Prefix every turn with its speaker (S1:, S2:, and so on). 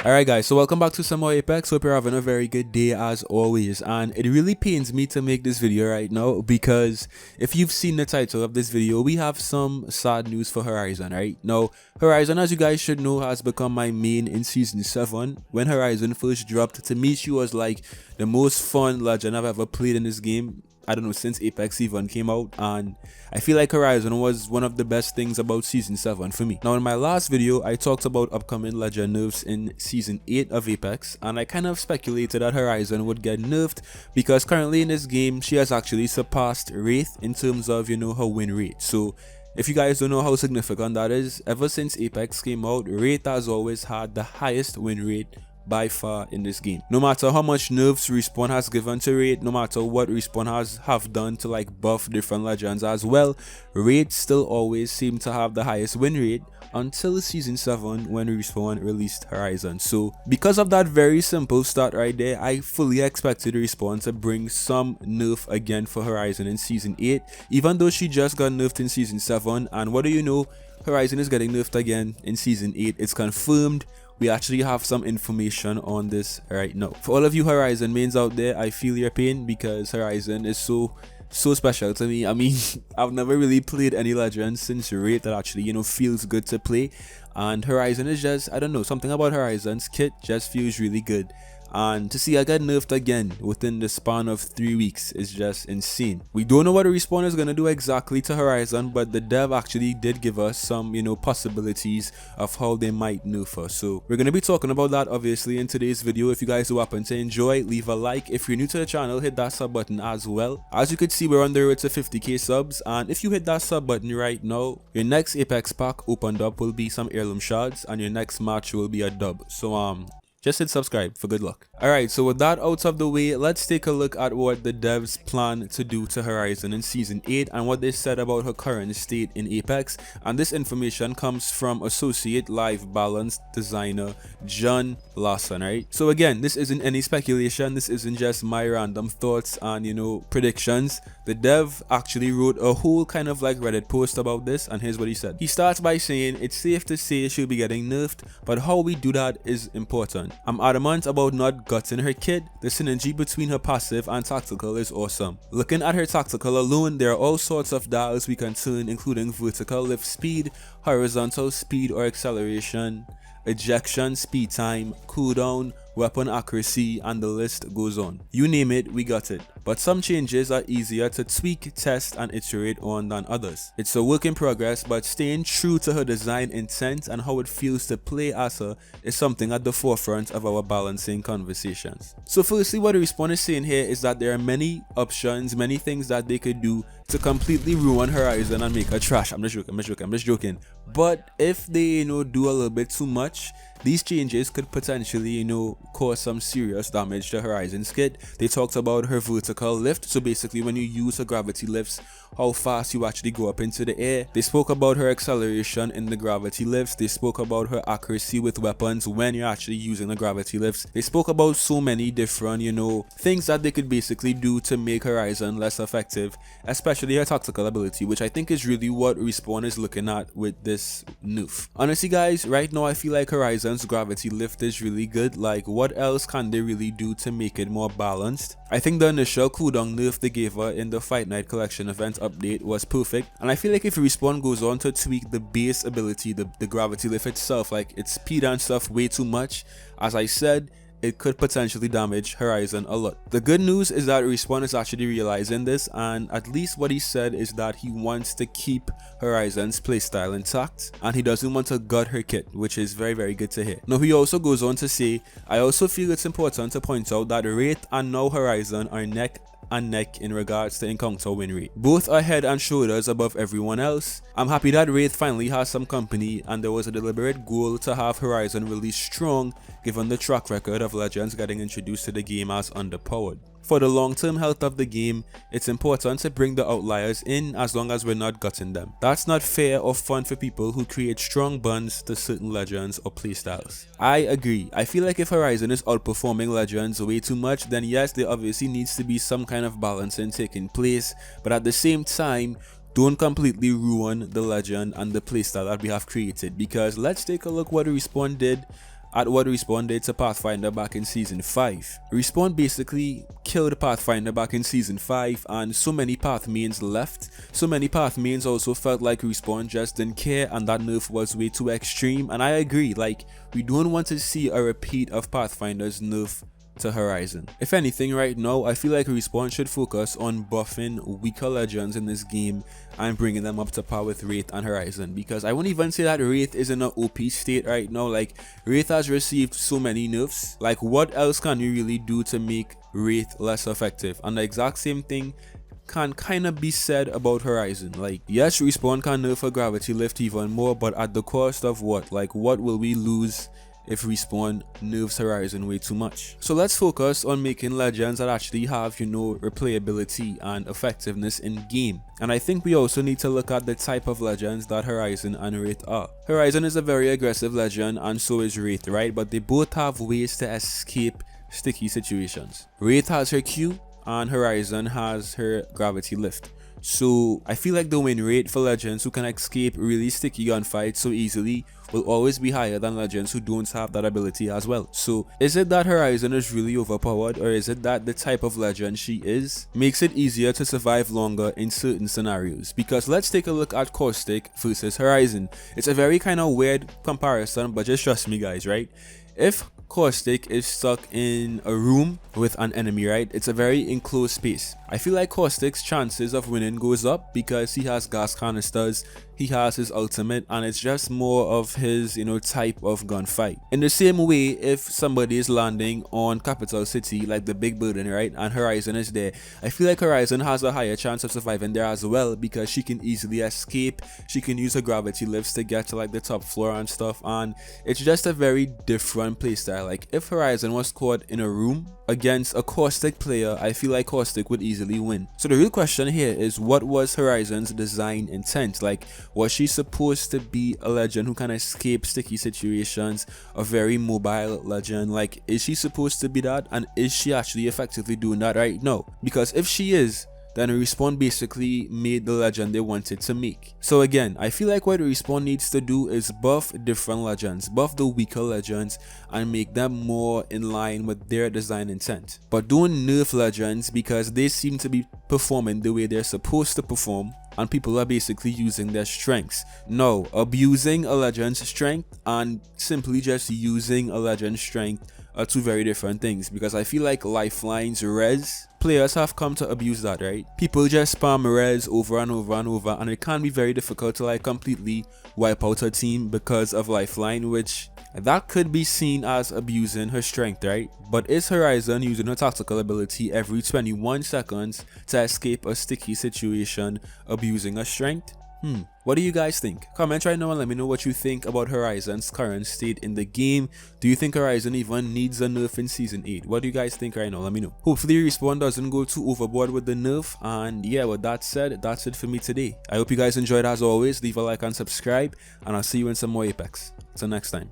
S1: Alright guys, so welcome back to some more Apex. Hope you're having a very good day as always, and it really pains me to make this video right now because if you've seen the title of this video, we have some sad news for Horizon. Right now, Horizon, as you guys should know, has become my main in season 7. When Horizon first dropped, to me she was like the most fun legend I've ever played in this game. I don't know, since Apex even came out, and I feel like Horizon was one of the best things about season 7 for me. Now in my last video I talked about upcoming legend nerfs in season 8 of Apex, and I kind of speculated that Horizon would get nerfed because currently in this game she has actually surpassed Wraith in terms of, you know, her win rate. So if you guys don't know how significant that is, ever since Apex came out, Wraith has always had the highest win rate by far in this game. No matter how much nerfs Respawn has given to Wraith, no matter what Respawn have done to like buff different legends as well, Wraith still always seemed to have the highest win rate until season 7 when Respawn released Horizon. So because of that very simple start right there, I fully expected Respawn to bring some nerf again for Horizon in season 8, even though she just got nerfed in season 7. And what do you know, Horizon is getting nerfed again in season 8. It's confirmed. We actually have some information on this right now. For all of you Horizon mains out there, I feel your pain because Horizon is so special to me. I mean, I've never really played any legends since Wraith that actually, you know, feels good to play, and Horizon is just, I don't know, something about Horizon's kit just feels really good. And to see I got nerfed again within the span of 3 weeks is just insane. We don't know what Respawn is gonna do exactly to Horizon, but the dev actually did give us some, you know, possibilities of how they might nerf her. So we're gonna be talking about that obviously in today's video. If you guys do happen to enjoy, leave a like. If you're new to the channel, hit that sub button as well. As you can see, we're on the road to 50k subs, and if you hit that sub button right now, your next Apex pack opened up will be some heirloom shards, and your next match will be a dub. So just hit subscribe for good luck. Alright, so with that out of the way, let's take a look at what the devs plan to do to Horizon in season 8 and what they said about her current state in Apex. And this information comes from associate live balance designer John Lawson, right? So again, this isn't any speculation, this isn't just my random thoughts and, you know, predictions. The dev actually wrote a whole kind of like Reddit post about this, and here's what he said. He starts by saying, it's safe to say she'll be getting nerfed, but how we do that is important. I'm adamant about not gutting her kit. The synergy between her passive and tactical is awesome. Looking at her tactical alone, there are all sorts of dials we can turn, including vertical lift speed, horizontal speed or acceleration, ejection speed time, cooldown, weapon accuracy, and the list goes on. You name it, we got it. But some changes are easier to tweak, test, and iterate on than others. It's a work in progress, but staying true to her design intent and how it feels to play as her is something at the forefront of our balancing conversations. So firstly, what Respawn is saying here is that there are many options, many things that they could do to completely ruin Horizon and make her trash. I'm just joking. But if they, you know, do a little bit too much, these changes could potentially, you know, cause some serious damage to Horizon's kit. They talked about her vertical lift, so basically when you use her gravity lifts, how fast you actually go up into the air. They spoke about her acceleration in the gravity lifts. They spoke about her accuracy with weapons when you're actually using the gravity lifts. They spoke about so many different, you know, things that they could basically do to make Horizon less effective, especially her tactical ability, which I think is really what Respawn is looking at with this nerf. Honestly guys, right now I feel like Horizon's gravity lift is really good. Like, what else can they really do to make it more balanced? I think the initial cooldown nerf they gave her in the Fight Night Collection event update was perfect, and I feel like if Respawn goes on to tweak the base ability, the gravity lift itself, like its speed and stuff way too much, as I said, it could potentially damage Horizon a lot. The good news is that Respawn is actually realizing this, and at least what he said is that he wants to keep Horizon's playstyle intact and he doesn't want to gut her kit, which is very, very good to hear. Now he also goes on to say, I also feel it's important to point out that Wraith and now Horizon are neck and neck in regards to encounter win rate. Both are head and shoulders above everyone else. I'm happy that Wraith finally has some company, and there was a deliberate goal to have Horizon release strong given the track record of legends getting introduced to the game as underpowered. For the long-term health of the game, it's important to bring the outliers in as long as we're not gutting them. That's not fair or fun for people who create strong bonds to certain legends or playstyles. I agree. I feel like if Horizon is outperforming legends way too much, then yes, there obviously needs to be some kind of balancing taking place, but at the same time, don't completely ruin the legend and the playstyle that we have created, because let's take a look what Respawn did at what Respawn did to Pathfinder back in Season 5. Respawn basically killed Pathfinder back in Season 5, and so many Path mains left. So many Path mains also felt like Respawn just didn't care, and that nerf was way too extreme. And I agree, like, we don't want to see a repeat of Pathfinder's nerf to Horizon. If anything, right now I feel like Respawn should focus on buffing weaker legends in this game and bringing them up to par with Wraith and Horizon, because I won't even say that Wraith is in an OP state right now. Like, Wraith has received so many nerfs. Like, what else can you really do to make Wraith less effective? And the exact same thing can kind of be said about Horizon. Like, yes, Respawn can nerf a gravity lift even more, but at the cost of what? Like, what will we lose if Respawn nerfs Horizon way too much? So let's focus on making legends that actually have, you know, replayability and effectiveness in game. And I think we also need to look at the type of legends that Horizon and Wraith are. Horizon is a very aggressive legend, and so is Wraith, right? But they both have ways to escape sticky situations. Wraith has her Q and Horizon has her gravity lift. So I feel like the win rate for legends who can escape really sticky gunfights so easily will always be higher than legends who don't have that ability as well. So is it that Horizon is really overpowered, or is it that the type of legend she is makes it easier to survive longer in certain scenarios? Because let's take a look at Caustic versus Horizon. It's a very kind of weird comparison, but just trust me guys, right? If Caustic is stuck in a room with an enemy, right, it's a very enclosed space. I feel like Caustic's chances of winning goes up because he has gas canisters, he has his ultimate, and it's just more of his, you know, type of gunfight. In the same way, if somebody is landing on Capital City, like the Big Building, right, and Horizon is there, I feel like Horizon has a higher chance of surviving there as well, because she can easily escape, she can use her gravity lifts to get to like the top floor and stuff, and it's just a very different playstyle. Like, if Horizon was caught in a room against a Caustic player, I feel like Caustic would easily win. So the real question here is, what was Horizon's design intent? Like, was she supposed to be a legend who can escape sticky situations, a very mobile legend? Like, is she supposed to be that, and is she actually effectively doing that right now? Because if she is, then Respawn basically made the legend they wanted to make. So again, I feel like what Respawn needs to do is buff different legends, buff the weaker legends, and make them more in line with their design intent. But don't nerf legends because they seem to be performing the way they're supposed to perform, and people are basically using their strengths. No, abusing a legend's strength and simply just using a legend's strength are two very different things, because I feel like Lifeline's res, players have come to abuse that, right? People just spam res over and over and over, and it can be very difficult to like completely wipe out a team because of Lifeline, which that could be seen as abusing her strength, right? But is Horizon using her tactical ability every 21 seconds to escape a sticky situation abusing her strength? What do you guys think? Comment right now and let me know what you think about Horizon's current state in the game. Do you think Horizon even needs a nerf in Season 8? What do you guys think right now? Let me know. Hopefully Respawn doesn't go too overboard with the nerf. And yeah, with that said, that's it for me today. I hope you guys enjoyed. As always, leave a like and subscribe, and I'll see you in some more Apex. Until next time.